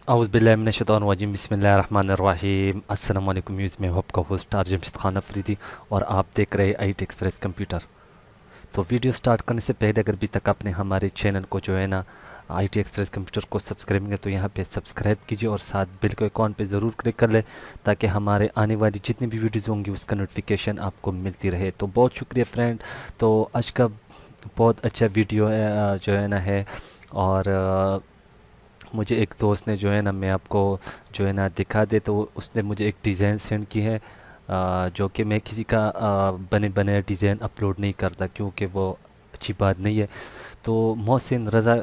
اعوذ باللہ من الشیطان الرجیم بسم اللہ الرحمن الرحیم السلام علیکم ویوز، میں ہوں آپ کا ہوسٹ جمشید خان افریدی اور آپ دیکھ رہے ITexpress کمپیوٹر۔ تو ویڈیو سٹارٹ کرنے سے پہلے اگر ابھی تک آپ نے ہمارے چینل کو جو ہے نا ITexpress کمپیوٹر کو سبسکرائب نہیں تو یہاں پہ سبسکرائب کیجیے اور ساتھ بیل کے آئیکن پہ ضرور کلک کر لیں تاکہ ہمارے آنے والی جتنی بھی ویڈیوز ہوں گی اس کا نوٹیفیکیشن آپ کو ملتی رہے۔ تو بہت شکریہ فرینڈ۔ تو آج کا بہت اچھا ویڈیو ہے جو ہے نا ہے، اور مجھے ایک دوست نے جو ہے نا میں آپ کو جو ہے نا دکھا دے، تو اس نے مجھے ایک ڈیزائن سینڈ کی ہے، جو کہ میں کسی کا بنے بنے ڈیزائن اپلوڈ نہیں کرتا کیونکہ وہ اچھی بات نہیں ہے۔ تو محسن رضا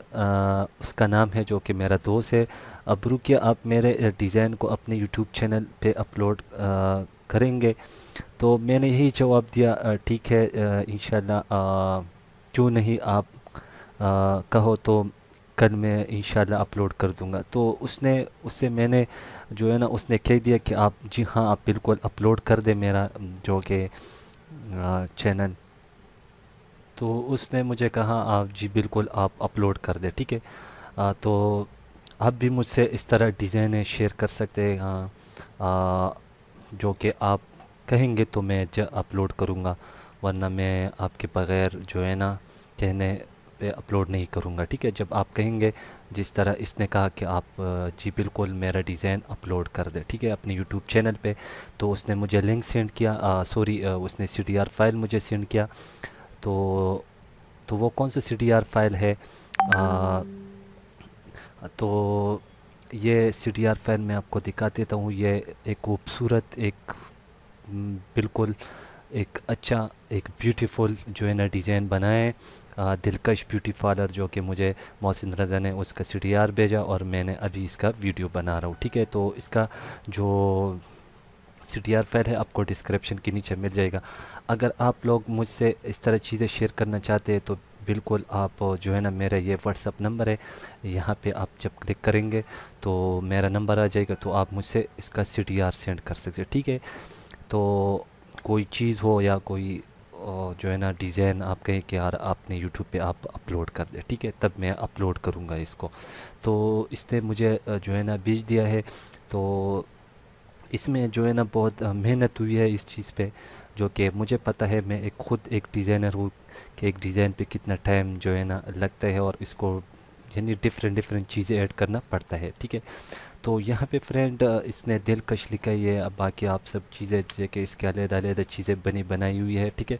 اس کا نام ہے، جو کہ میرا دوست ہے۔ اب رکیے، آپ میرے ڈیزائن کو اپنے یوٹیوب چینل پہ اپلوڈ کریں گے؟ تو میں نے یہی جواب دیا، ٹھیک ہے انشاءاللہ، کیوں نہیں، آپ کہو تو کل میں انشاءاللہ اپلوڈ کر دوں گا۔ تو اس سے میں نے جو ہے نا اس نے کہہ دیا کہ آپ جی ہاں آپ بالکل اپلوڈ کر دیں میرا جو کہ چینل۔ تو اس نے مجھے کہا آپ جی بالکل آپ اپلوڈ کر دیں، ٹھیک ہے۔ تو آپ بھی مجھ سے اس طرح ڈیزائن شیئر کر سکتے ہیں، جو کہ آپ کہیں گے تو میں اپلوڈ کروں گا، ورنہ میں آپ کے بغیر جو ہے نا کہنے پہ اپلوڈ نہیں کروں گا، ٹھیک ہے۔ جب آپ کہیں گے جس طرح اس نے کہا کہ آپ جی بالکل میرا ڈیزائن اپلوڈ کر دیں، ٹھیک ہے، اپنے یوٹیوب چینل پہ۔ تو اس نے مجھے لنک سینڈ کیا، اس نے CDR فائل مجھے سینڈ کیا۔ تو وہ کون سا CDR فائل ہے؟ تو یہ CDR فائل میں آپ کو دکھا دیتا ہوں۔ یہ ایک خوبصورت، ایک بالکل ایک اچھا، ایک بیوٹیفل جو ہے نا ڈیزائن بنائے، دلکش بیوٹی پارلر، جو کہ مجھے محسن رضا نے اس کا CDR بھیجا اور میں نے ابھی اس کا ویڈیو بنا رہا ہوں، ٹھیک ہے۔ تو اس کا جو CDR فائل ہے آپ کو ڈسکرپشن کے نیچے مل جائے گا۔ اگر آپ لوگ مجھ سے اس طرح چیزیں شیئر کرنا چاہتے ہیں تو بالکل آپ جو ہے نا میرا یہ WhatsApp نمبر ہے، یہاں پہ آپ جب کلک کریں گے تو میرا نمبر آ جائے گا، تو آپ مجھ سے اس کا CDR سینڈ کر سکتے ہیں، ٹھیک ہے۔ تو کوئی چیز ہو یا کوئی جو ہے نا ڈیزائن آپ کہیں کہ یار آپ نے یوٹیوب پہ آپ اپلوڈ کر دیں، ٹھیک ہے، تب میں اپلوڈ کروں گا اس کو۔ تو اس نے مجھے جو ہے نا بھیج دیا ہے۔ تو اس میں جو ہے نا بہت محنت ہوئی ہے اس چیز پہ، جو کہ مجھے پتہ ہے، میں خود ایک ڈیزائنر ہوں کہ ایک ڈیزائن پہ کتنا ٹائم جو ہے نا لگتا ہے، اور اس کو یعنی ڈفرینٹ چیزیں ایڈ کرنا پڑتا ہے، ٹھیک ہے۔ تو یہاں پہ فرینڈ اس نے دلکش لکھا ہی ہے، اب باقی آپ سب چیزیں جو کہ اس کے علیحدہ چیزیں بنائی ہوئی ہے، ٹھیک ہے۔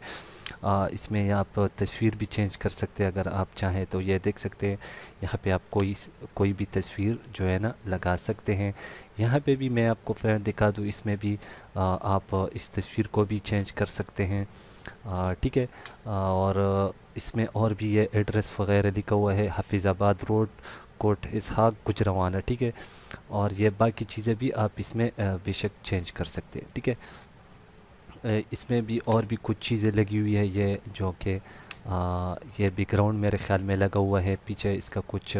اس میں آپ تصویر بھی چینج کر سکتے ہیں اگر آپ چاہیں تو، یہ دیکھ سکتے ہیں یہاں پہ آپ کوئی بھی تصویر جو ہے نا لگا سکتے ہیں۔ یہاں پہ بھی میں آپ کو فرینڈ دکھا دوں، اس میں بھی آپ اس تصویر کو بھی چینج کر سکتے ہیں، ٹھیک ہے۔ اور اس میں اور بھی یہ ایڈریس وغیرہ لکھا ہوا ہے، حفیظ آباد روڈ، کوٹ اسحاق، گجرانوالہ، ٹھیک ہے۔ اور یہ باقی چیزیں بھی آپ اس میں بے شک چینج کر سکتے ہیں، ٹھیک ہے۔ اس میں بھی اور بھی کچھ چیزیں لگی ہوئی ہے، یہ جو کہ یہ بیک گراؤنڈ میرے خیال میں لگا ہوا ہے، پیچھے اس کا کچھ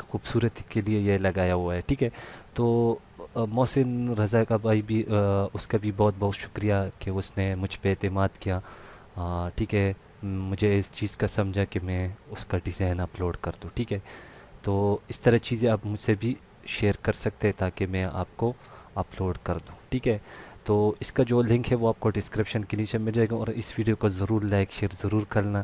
خوبصورتی کے لیے یہ لگایا ہوا ہے، ٹھیک ہے۔ تو محسن رضا کا بھائی بھی، اس کا بھی بہت بہت شکریہ کہ اس نے مجھ پہ اعتماد کیا، ٹھیک ہے، مجھے اس چیز کا سمجھا کہ میں اس کا ڈیزائن اپلوڈ کر دوں، ٹھیک ہے۔ تو اس طرح چیزیں آپ مجھ سے بھی شیئر کر سکتے ہیں تاکہ میں آپ کو اپلوڈ کر دوں، ٹھیک ہے۔ تو اس کا جو لنک ہے وہ آپ کو ڈسکرپشن کے نیچے مل جائے گا، اور اس ویڈیو کو ضرور لائک شیئر ضرور کرنا،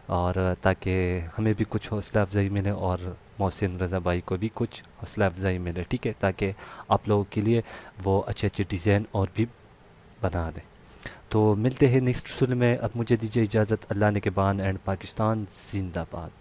اور تاکہ ہمیں بھی کچھ حوصلہ افزائی ملے اور محسن رضا بھائی کو بھی کچھ حوصلہ افزائی ملے، ٹھیک ہے، تاکہ آپ لوگوں کے لیے وہ اچھے اچھے ڈیزائن اور بھی بنا دیں۔ تو ملتے ہیں نیکسٹ سل میں، اب مجھے دیجیے اجازت، اللہ نے کے بان اینڈ پاکستان زندہ باد۔